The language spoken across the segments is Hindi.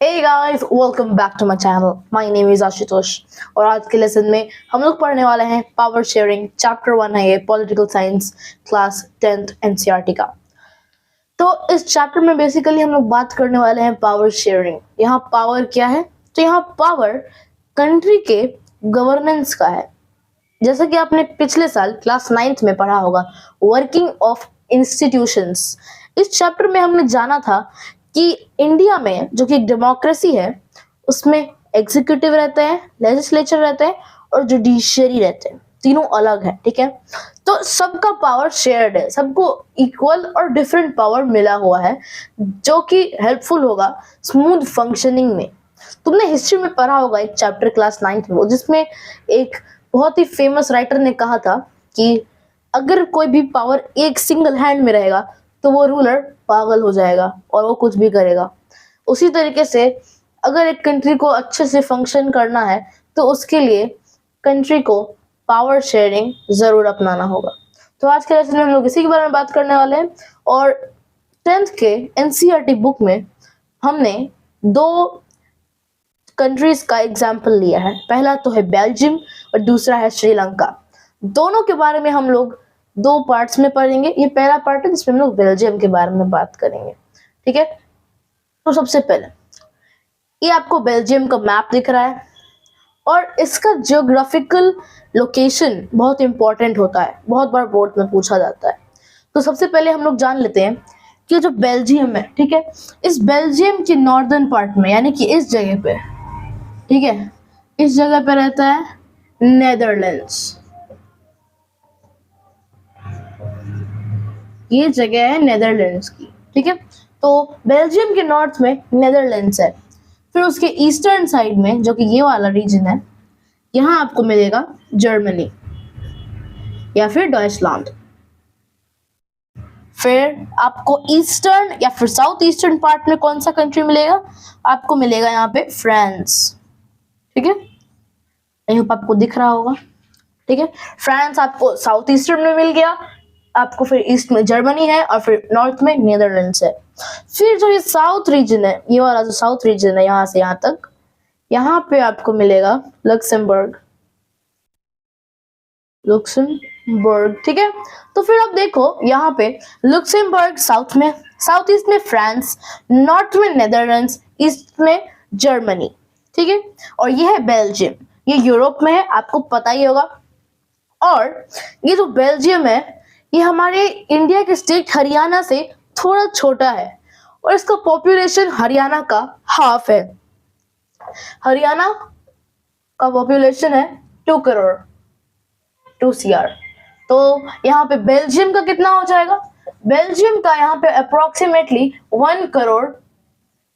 Hey guys, welcome back to my channel. My name is Ashutosh और आज के लेसन में हम लोग पढ़ने वाले हैं पावर शेयरिंग। चैप्टर 1 है ये, political science, class 10th NCERT का। तो इस चैप्टर में बेसिकली हम लोग बात करने वाले हैं पावर शेयरिंग। यहाँ पावर क्या है? तो यहाँ पावर कंट्री के गवर्नेंस का है। जैसा कि आपने पिछले साल क्लास 9th में पढ़ा होगा, वर्किंग ऑफ इंस्टीट्यूशंस। इस चैप्टर में हमने जाना था कि इंडिया में जो कि डेमोक्रेसी है उसमें एग्जीक्यूटिव रहते हैं, लेजिस्लेचर रहते हैं और जुडिशियरी रहते हैं। तीनों अलग है, ठीक है। तो सबका पावर शेयर्ड है, सबको इक्वल और डिफरेंट पावर मिला हुआ है जो कि हेल्पफुल होगा स्मूथ फंक्शनिंग में। तुमने हिस्ट्री में पढ़ा होगा एक चैप्टर क्लास 9th में, जिसमें एक बहुत ही फेमस राइटर ने कहा था कि अगर कोई भी पावर एक सिंगल हैंड में रहेगा तो वो रूलर पागल हो जाएगा और वो कुछ भी करेगा। उसी तरीके से अगर एक कंट्री को अच्छे से फंक्शन करना है तो उसके लिए कंट्री को पावर शेयरिंग जरूर अपनाना होगा। तो आज के लेसन में हम लोग इसी के बारे में बात करने वाले हैं। और 10th के एनसीईआरटी बुक में हमने दो कंट्रीज का एग्जाम्पल लिया है। पहला तो है बेल्जियम और दूसरा है श्रीलंका। दोनों के बारे में हम लोग दो पार्ट्स में पढ़ेंगे। ये पहला पार्ट है जिसमें हम लोग बेल्जियम के बारे में बात करेंगे, ठीक है। तो सबसे पहले ये आपको बेल्जियम का मैप दिख रहा है और इसका जियोग्राफिकल लोकेशन बहुत इंपॉर्टेंट होता है, बहुत बार बोर्ड में पूछा जाता है। तो सबसे पहले हम लोग जान लेते हैं कि जो बेल्जियम है, ठीक है, इस बेल्जियम के नॉर्दर्न पार्ट में, यानी कि इस जगह पे, ठीक है, इस जगह पे रहता है नेदरलैंड्स। ये जगह है नेदरलैंड्स की, ठीक है। तो बेल्जियम के नॉर्थ में नेदरलैंड्स है। फिर उसके ईस्टर्न साइड में, जो कि ये वाला रीजन है, यहाँ आपको मिलेगा जर्मनी या फिर डॉइचलैंड। फिर आपको ईस्टर्न या फिर साउथ ईस्टर्न पार्ट में कौन सा कंट्री मिलेगा? आपको मिलेगा यहाँ पे फ्रांस, ठीक है। आई होप आपको दिख रहा होगा, ठीक है। फ्रांस आपको साउथ ईस्टर्न में मिल गया, आपको फिर ईस्ट में जर्मनी है और फिर नॉर्थ में नेदरलैंड्स है। फिर जो ये साउथ रीजन है, ये वाला जो साउथ रीजन है यहाँ से यहाँ तक, यहाँ पे आपको मिलेगा लक्समबर्ग, ठीक है। तो फिर आप देखो यहाँ पे लक्समबर्ग साउथ में, साउथ ईस्ट में फ्रांस, नॉर्थ में नेदरलैंड्स, ईस्ट में जर्मनी, ठीक है। और ये है बेल्जियम, ये यूरोप में है, आपको पता ही होगा। और ये जो बेल्जियम है ये हमारे इंडिया के स्टेट हरियाणा से थोड़ा छोटा है और इसका पॉपुलेशन हरियाणा का हाफ है। हरियाणा का पॉपुलेशन है 2 करोड़, 2 CR। तो यहाँ पे बेल्जियम का कितना हो जाएगा? बेल्जियम का यहाँ पे अप्रोक्सीमेटली 1 करोड़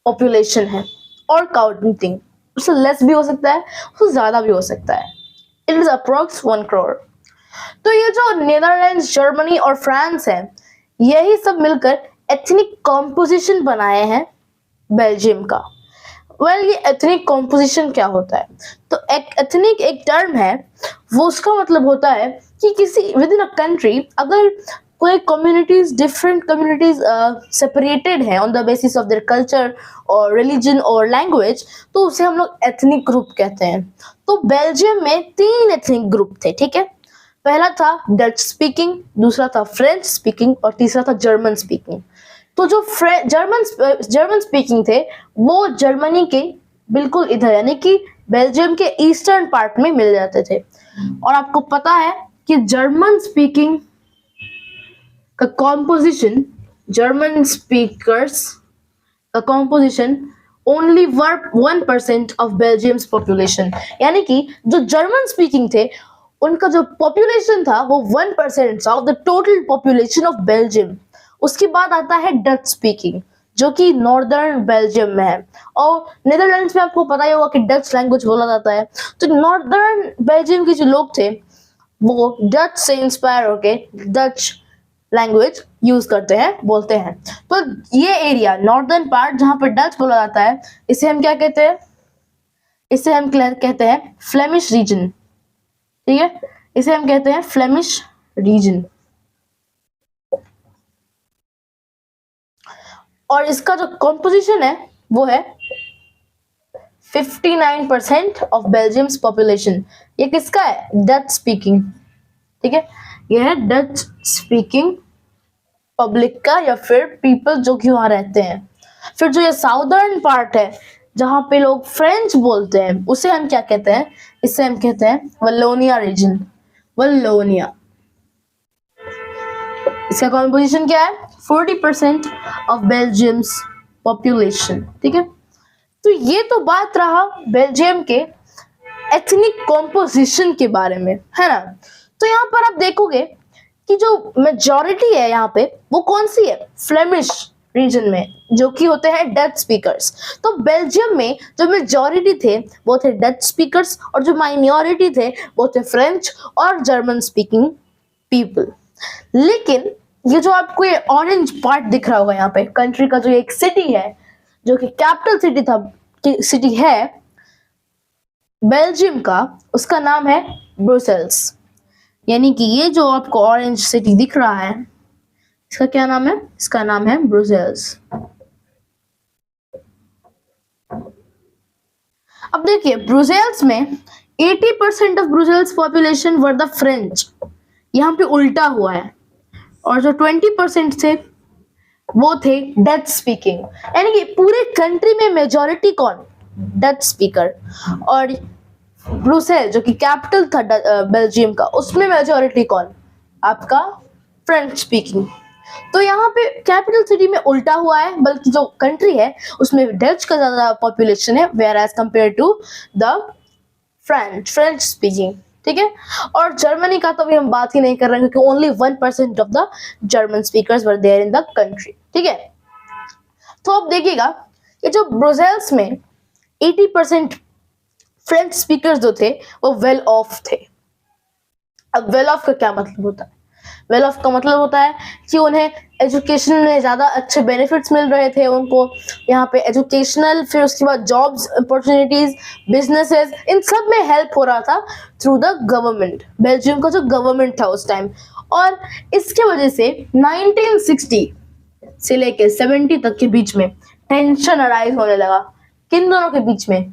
पॉपुलेशन है और काउंटिंग। उससे लेस भी हो सकता है, उससे ज्यादा भी हो सकता है। It is approx 1 crore. तो ये जो नेदरलैंड्स, जर्मनी और फ्रांस है, यही सब मिलकर एथनिक कॉम्पोजिशन बनाए हैं बेल्जियम का। वेल, ये एथनिक कॉम्पोजिशन क्या होता है? तो एथनिक एक टर्म है, वो उसका मतलब होता है कि किसी विद इन अ कंट्री अगर कोई कम्युनिटीज, डिफरेंट कम्युनिटीज सेपरेटेड है on the basis of their culture और रिलीजन और लैंग्वेज, तो उसे हम लोग एथनिक ग्रुप कहते हैं। तो बेल्जियम में 3 एथनिक ग्रुप थे, ठीक है। पहला था डच स्पीकिंग, दूसरा था फ्रेंच स्पीकिंग और तीसरा था जर्मन स्पीकिंग। तो जो जर्मन स्पीकिंग थे वो जर्मनी के बिल्कुल इधर, यानी कि बेल्जियम के ईस्टर्न पार्ट में मिल जाते थे। और आपको पता है कि जर्मन स्पीकिंग का कॉम्पोजिशन, जर्मन स्पीकर्स का composition only 1% of Belgium's population, यानी कि जो जर्मन स्पीकिंग थे उनका जो पॉपुलेशन था वो 1% of the total population of Belgium. उसके बाद आता है डच स्पीकिंग, जो कि नॉर्दर्न बेल्जियम में है। और नीदरलैंड्स में आपको पता ही होगा कि डच लैंग्वेज बोला जाता है। तो नॉर्दर्न बेल्जियम के जो लोग थे वो डच से इंस्पायर होके डच लैंग्वेज यूज करते हैं, बोलते हैं। तो ये एरिया, नॉर्दर्न पार्ट जहां पर डच बोला जाता है, इसे हम क्या कहते हैं? इसे हम कहते हैं फ्लेमिश रीजन, ठीक है। इसे हम कहते हैं फ्लेमिश रीजन। और इसका जो कॉम्पोजिशन है वो है 59% ऑफ बेल्जियम्स पॉपुलेशन। ये किसका है? डच स्पीकिंग, ठीक है, ये है डच स्पीकिंग पब्लिक का या फिर पीपल जो कि वहां रहते हैं। फिर जो ये साउदर्न पार्ट है जहां पे लोग फ्रेंच बोलते हैं, उसे हम क्या कहते हैं? इसे हम कहते हैं वलोनिया रीजन। वलोनिया, इसका कॉम्पोजिशन क्या है? 40% ऑफ बेल्जियम्स पॉपुलेशन, ठीक है। तो ये तो बात रहा बेल्जियम के एथनिक कॉम्पोजिशन के बारे में, है ना। तो यहाँ पर आप देखोगे कि जो मेजॉरिटी है यहाँ पे वो कौन सी है? फ्लेमिश रीजन में, जो कि होते हैं डच स्पीकर्स। तो बेल्जियम में जो मेजॉरिटी थे वो थे डच स्पीकर्स, और जो माइनॉरिटी थे वो थे फ्रेंच और जर्मन स्पीकिंग पीपल। लेकिन ये जो आपको ये ऑरेंज पार्ट दिख रहा होगा यहाँ पे, कंट्री का जो एक सिटी है जो कि कैपिटल सिटी था, सिटी है बेल्जियम का, उसका नाम है ब्रुसेल्स। यानी कि ये जो आपको ऑरेंज सिटी दिख रहा है, इसका क्या नाम है? इसका नाम है ब्रुसेल्स। अब देखिए ब्रुसेल्स में 80% of Brussels population were the French, यहाँ पे उल्टा हुआ है, और जो 20% थे वो थे डच स्पीकिंग। यानी कि पूरे कंट्री में मेजॉरिटी कौन? Dutch speaker. और ब्रुसेल जो कि कैपिटल था बेल्जियम का, उसमें मेजॉरिटी कौन? आपका फ्रेंच स्पीकिंग। तो यहाँ पे कैपिटल सिटी में उल्टा हुआ है, बल्कि जो कंट्री है उसमें डच का ज्यादा पॉपुलेशन है, whereas compare to the French speaking, ठीक है। और जर्मनी का तो भी हम बात ही नहीं कर रहे हैं, क्योंकि only 1% of the German speakers were there in the country, ठीक है। तो अब देखिएगा ये जो ब्रुसेल्स में 80% फ्रेंच स्पीकर्स जो थे वो वेल ऑफ थे। अब वेल ऑफ का क्या मतलब होता है? वेल ऑफ का मतलब होता है कि उन्हें एजुकेशन में ज़्यादा अच्छे बेनिफिट्स मिल रहे थे उनको यहाँ पे, एजुकेशनल, फिर उसके बाद जॉब्स अपॉर्चुनिटीज, बिजनेसेस, इन सब में हेल्प हो रहा था थ्रू द गवर्नमेंट, बेल्जियम का जो गवर्नमेंट था उस टाइम। और इसके वजह से 1960 से लेकर 70 तक के बीच में टेंशन अराइज होने लगा। किन दोनों के बीच में?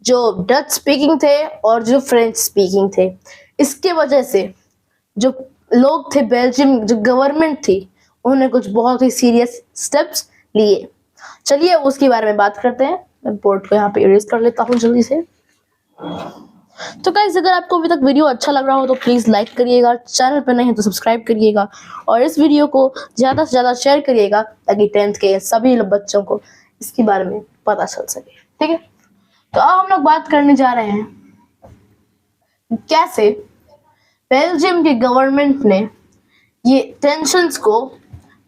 जो डच स्पीकिंग थे और जो फ्रेंच स्पीकिंग थे। इसके वजह से जो लोग थे, बेल्जियम जो गवर्नमेंट थी, उन्होंने कुछ बहुत ही सीरियस स्टेप्स लिए। चलिए उसके बारे में बात करते हैं। मैं बोर्ड को यहाँ पे इरेज कर लेता हूँ जल्दी से। तो गाइस अगर आपको अभी तक वीडियो अच्छा लग रहा हो तो प्लीज़ लाइक करिएगा, चैनल पर नहीं है तो सब्सक्राइब करिएगा, और इस वीडियो को ज़्यादा से ज़्यादा शेयर करिएगा ताकि 10th के सभी बच्चों को इसके बारे में पता चल सके, ठीक है। तो अब हम लोग बात करने जा रहे हैं कैसे बेल्जियम के गवर्नमेंट ने ये टेंशन्स को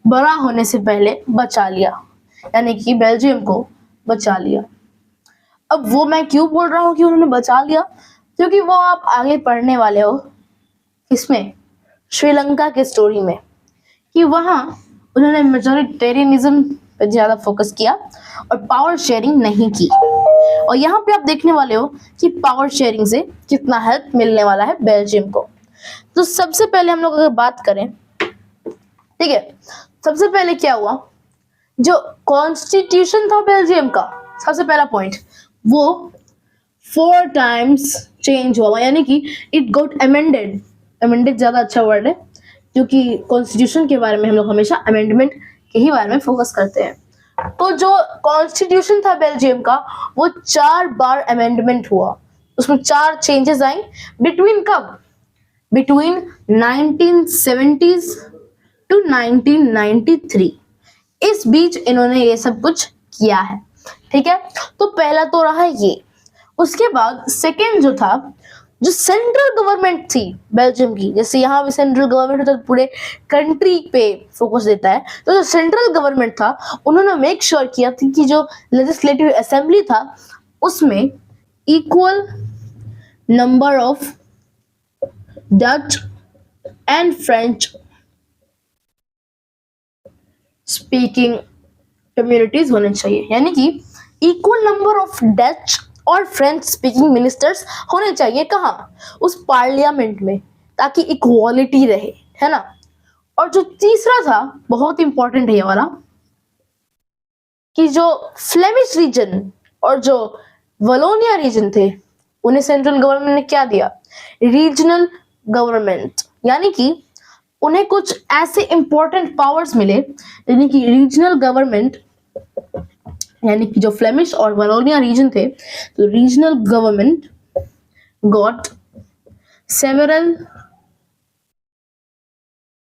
बड़ा होने से पहले बचा लिया, यानी कि बेल्जियम को बचा लिया। अब वो मैं क्यों बोल रहा हूँ कि उन्होंने बचा लिया, क्योंकि वो आप आगे पढ़ने वाले हो इसमें, श्रीलंका के स्टोरी में, कि वहाँ उन्होंने मेजॉरिटेरियनिज्म पे ज़्यादा फोकस किया और पावर शेयरिंग नहीं की। और यहाँ पे आप देखने वाले हो कि पावर शेयरिंग से कितना हेल्प मिलने वाला है बेल्जियम को। तो सबसे पहले हम लोग अगर बात करें, ठीक है, सबसे पहले क्या हुआ, जो कॉन्स्टिट्यूशन था बेल्जियम का, सबसे पहला पॉइंट, वो 4 टाइम्स चेंज हुआ, यानी कि इट गॉट अमेंडेड। अमेंडेड ज़्यादा अच्छा वर्ड है, क्योंकि कॉन्स्टिट्यूशन के बारे में हम लोग हमेशा अमेंडमेंट के ही बारे में फोकस करते हैं। तो जो कॉन्स्टिट्यूशन था बेल्जियम का, वो 4 बार अमेंडमेंट हुआ, उसमें 4 चेंजेस आई। बिटवीन कब? बिटवीन 1970s टू 1993, इस बीच इन्होंने ये सब कुछ किया है, ठीक है। तो पहला तो रहा ये। उसके बाद सेकेंड जो था, जो सेंट्रल गवर्नमेंट थी बेल्जियम की, जैसे यहाँ भी सेंट्रल गवर्नमेंट होता है पूरे कंट्री पे फोकस देता है, तो जो सेंट्रल गवर्नमेंट था उन्होंने मेक श्योर किया था कि जो लेजिस्लेटिव असेंबली था उसमें equal number of Dutch and French speaking communities होने चाहिए, यानी कि इक्वल नंबर ऑफ डच और फ्रेंच स्पीकिंग मिनिस्टर्स होने चाहिए। कहाँ? उस पार्लियामेंट में, ताकि इक्वालिटी रहे, है ना। और जो तीसरा था, बहुत इंपॉर्टेंट है ये वाला, कि जो फ्लेमिश रीजन और जो वलोनिया रीजन थे उन्हें सेंट्रल गवर्नमेंट ने क्या दिया, रीजनल गवर्नमेंट, यानी कि उन्हें कुछ ऐसे इंपॉर्टेंट पावर्स मिले, यानी कि रीजनल गवर्नमेंट, यानी कि जो फ्लेमिश और वलोनिया रीजन थे, तो regional government got several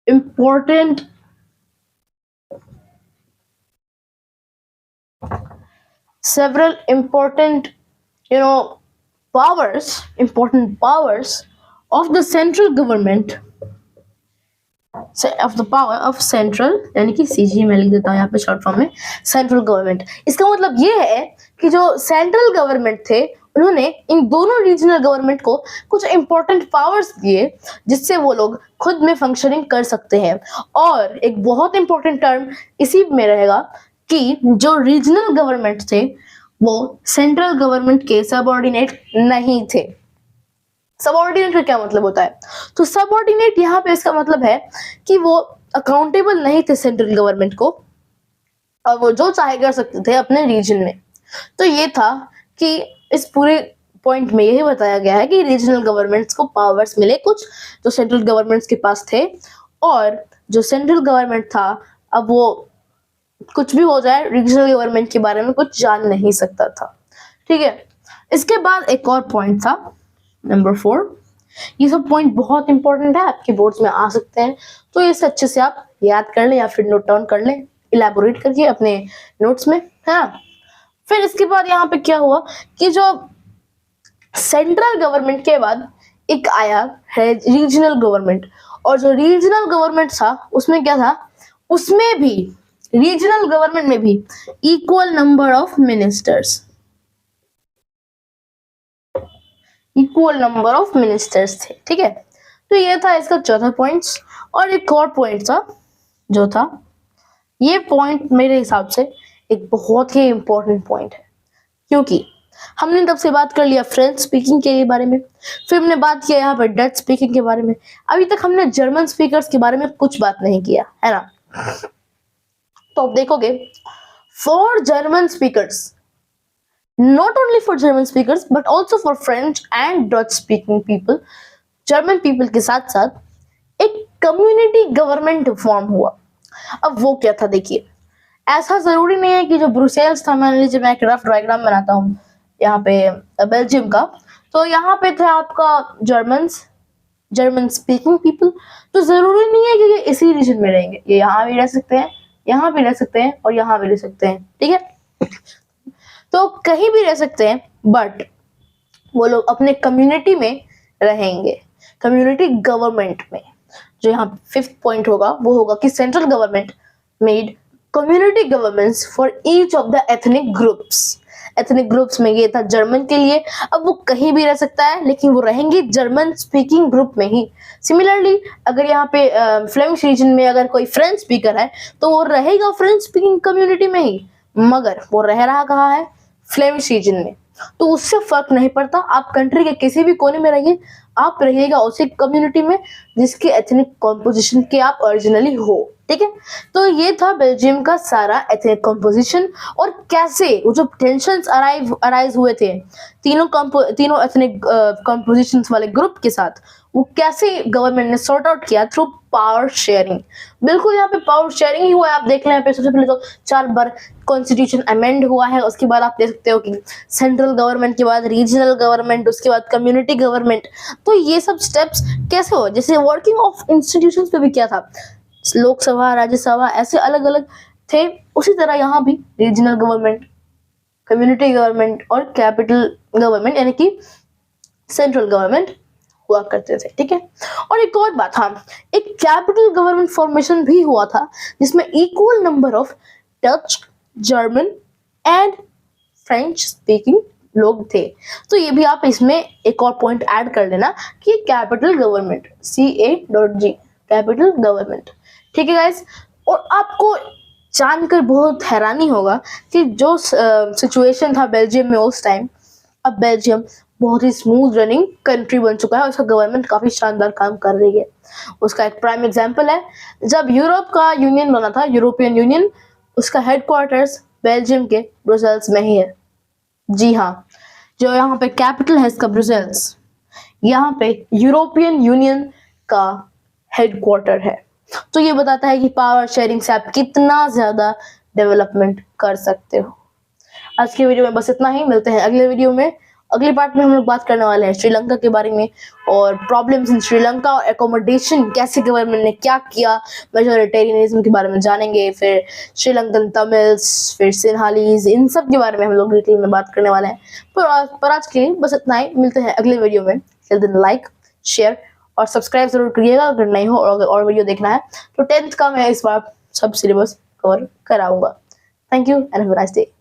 important important powers of the central government of the power of central, यानी कि सीजी मैं लिख देता हूँ यहाँ पे शॉर्ट फॉर्म में, सेंट्रल गवर्नमेंट। इसका मतलब ये है कि जो सेंट्रल गवर्नमेंट थे उन्होंने इन दोनों रीजनल गवर्नमेंट को कुछ इंपॉर्टेंट पावर्स दिए जिससे वो लोग खुद में फंक्शनिंग कर सकते हैं। और एक बहुत इंपॉर्टेंट टर्म इसी में रहेगा कि जो रीजनल गवर्नमेंट थे वो सेंट्रल गवर्नमेंट के सबऑर्डिनेट नहीं थे। सबऑर्डिनेट का क्या मतलब होता है, तो सबऑर्डिनेट यहाँ पे इसका मतलब है कि वो अकाउंटेबल नहीं थे सेंट्रल गवर्नमेंट को और वो जो चाहे कर सकते थे अपने रीजन में। तो ये था कि इस पूरे पॉइंट में यही बताया गया है कि रीजनल गवर्नमेंट्स को पावर्स मिले कुछ जो सेंट्रल गवर्नमेंट्स के पास थे, और जो सेंट्रल गवर्नमेंट था अब वो कुछ भी हो जाए रीजनल गवर्नमेंट के बारे में कुछ जान नहीं सकता था। ठीक है, इसके बाद एक और पॉइंट था नंबर 4। ये सब पॉइंट बहुत इंपॉर्टेंट है, आपके बोर्ड्स में आ सकते हैं, तो इसे अच्छे से आप याद कर लें या फिर नोट डाउन कर लें, इलेबोरेट करके अपने नोट्स में, है। फिर इसके बाद यहाँ पे क्या हुआ कि जो सेंट्रल गवर्नमेंट के बाद एक आया है रीजनल गवर्नमेंट, और जो रीजनल गवर्नमेंट था उसमें क्या था, उसमें भी रीजनल गवर्नमेंट में भी equal number of ministers, equal number of ministers थे। ठीक है, तो ये था इसका चौथा पॉइंट। और एक और पॉइंट था जो था, ये पॉइंट मेरे हिसाब से एक बहुत ही इंपॉर्टेंट पॉइंट है, क्योंकि हमने तब से बात कर लिया फ्रेंच स्पीकिंग के बारे में, फिर हमने बात किया यहाँ पर डच स्पीकिंग के बारे में, अभी तक हमने जर्मन स्पीकर्स के बारे में कुछ बात नहीं किया है ना। तो आप देखोगे for German speakers, not only for German speakers but also for French and Dutch speaking people, German people के साथ साथ एक कम्युनिटी गवर्नमेंट फॉर्म हुआ। अब वो क्या था, देखिए ऐसा जरूरी नहीं है कि जो ब्रुसेल्स था, मान लीजिए मैं एक रफ डायग्राम बनाता हूँ यहाँ पे बेल्जियम का, तो यहाँ पे था आपका जर्मन स्पीकिंग पीपल, तो जरूरी नहीं है कि ये इसी रीजन में रहेंगे, ये यहाँ भी रह सकते हैं, यहाँ भी रह सकते हैं और यहाँ भी रह सकते हैं। ठीक है, तो कहीं भी रह सकते हैं, बट वो लोग अपने कम्युनिटी में रहेंगे, कम्युनिटी गवर्नमेंट में। जो यहाँ 5th पॉइंट होगा वो होगा कि central government made community governments for each of the ethnic groups. Ethnic groups में ये था जर्मन के लिए, अब वो कहीं भी रह सकता है लेकिन वो रहेंगे जर्मन स्पीकिंग ग्रुप में ही। सिमिलरली अगर यहाँ पे फ्लेमिश रीजन में अगर कोई फ्रेंच स्पीकर है तो वो रहेगा फ्रेंच स्पीकिंग कम्युनिटी में ही, मगर वो रह रहा कहाँ है, फ्लेमिश रीजन में, तो उससे फर्क नहीं पड़ता, आप कंट्री के किसी भी कोने में रहिए, आप रहिएगा उसी कम्युनिटी में जिसके एथनिक कॉम्पोजिशन के आप ओरिजिनली हो। ठीक है, तो ये था बेल्जियम का सारा एथनिक कॉम्पोजिशन, और कैसे वो जो टेंशंस अराइज हुए थे तीनों एथनिक कॉम्पोजिशंस वाले ग्रुप के साथ, वो कैसे गवर्नमेंट ने सॉर्ट आउट किया थ्रू पावर शेयरिंग। बिल्कुल यहाँ पे पावर शेयरिंग ही हुआ है, आप देख लें यहाँ पे सबसे पहले तो 4 बार कॉन्स्टिट्यूशन अमेंड हुआ है, उसके बाद आप देख सकते हो कि सेंट्रल गवर्नमेंट के बाद रीजनल गवर्नमेंट, उसके बाद कम्युनिटी गवर्नमेंट। तो ये सब स्टेप्स कैसे हो, जैसे वर्किंग ऑफ इंस्टीट्यूशंस पे भी क्या था, लोकसभा राज्यसभा ऐसे अलग अलग थे, उसी तरह यहाँ भी रीजनल गवर्नमेंट, कम्युनिटी गवर्नमेंट और कैपिटल गवर्नमेंट यानी कि सेंट्रल गवर्नमेंट हुआ करते थे। ठीक है, और एक और बात, हाँ, एक कैपिटल गवर्नमेंट फॉर्मेशन भी हुआ था जिसमें equal number of Dutch, German and French speaking लोग थे। तो ये भी आप इसमें एक और पॉइंट ऐड कर लेना कि capital government, CA.G, capital government. ठीक है गाइस, और आपको जानकर बहुत हैरानी होगा कि जो सिचुएशन था बेल्जियम में उस टाइम, अब बेल्जियम बहुत ही स्मूथ रनिंग कंट्री बन चुका है, उसका गवर्नमेंट काफी शानदार काम कर रही है। उसका एक प्राइम एग्जांपल है, जब यूरोप का यूनियन बना था, यूरोपियन यूनियन, उसका हेडक्वार्टर्स बेल्जियम के ब्रुसेल्स में ही है। जी हाँ, जो यहाँ पे कैपिटल है इसका ब्रुसेल्स। यहाँ पे यूरोपियन यूनियन का हेडक्वार्टर है। तो ये बताता है कि पावर शेयरिंग से आप कितना ज्यादा डेवलपमेंट कर सकते हो। आज की वीडियो में बस इतना ही, मिलते हैं अगले वीडियो में। अगले पार्ट में हम लोग बात करने वाले हैं श्रीलंका के बारे में और प्रॉब्लम्स इन श्रीलंका और एकोमोडेशन, कैसे गवर्नमेंट ने क्या किया, मेजोरिटेरियनिज्म के बारे में जानेंगे, फिर श्रीलंकन तमिल्स, फिर सिन्हालीज, इन सब के बारे में हम लोग डिटेल में बात करने वाले हैं। पर आज के लिए बस इतना ही, मिलते हैं अगले वीडियो में। टिल देन लाइक, शेयर और सब्सक्राइब जरूर करिएगा अगर नहीं हो, और अगर और वीडियो देखना है तो 10th का मैं इस बार सब सिलेबस कवर कराऊंगा। Thank you and have a nice day.